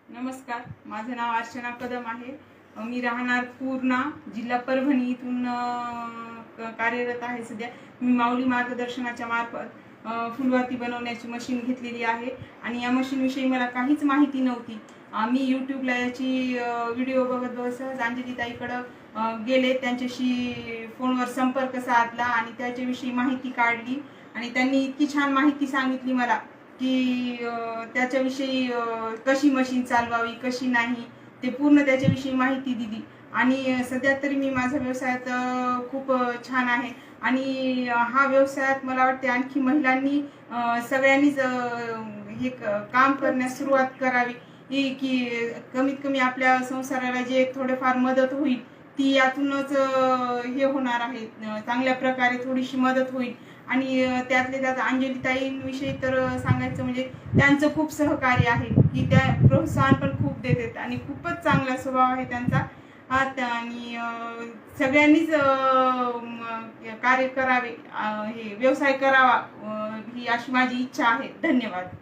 नमस्कार, माझं नाव अर्चना कदम आहे। मी राहणार पूर्णा, जिल्हा परभणी इथून कार्यरत आहे। सध्या मी माऊली मार्गदर्शनाच्या मार्फत फुलवाती बनवण्याची मशीन घेतलेली आहे आणि या मशीनविषयी मला काहीच माहिती नव्हती। मी यूट्यूबला याची व्हिडिओ बघत सहज अंजलीताईकडे गेले, त्यांच्याशी फोनवर संपर्क साधला आणि त्याच्याविषयी माहिती काढली आणि त्यांनी इतकी छान माहिती सांगितली मला की त्याच्याविषयी कशी मशीन चालवावी कशी नाही ते पूर्ण त्याच्याविषयी माहिती दिली आणि सध्या तरी मी माझ्या व्यवसायात खूप छान आहे आणि हा व्यवसायात मला वाटते आणखी महिलांनी सगळ्यांनीच हे काम करण्यास सुरुवात करावी की कमीत कमी आपल्या संसाराला जे थोडेफार मदत होईल ती यातूनच हे होणार आहे। चांगल्या प्रकारे थोडीशी मदत होईल आणि त्यातले त्यात अंजलीताईंविषयी तर सांगायचं म्हणजे त्यांचं खूप सहकार्य आहे की त्या प्रोत्साहन पण खूप देतात आणि खूपच चांगला स्वभाव आहे त्यांचा। आणि सगळ्यांनीच कार्य करावे, हे व्यवसाय करावा ही अशी माझी इच्छा आहे। धन्यवाद।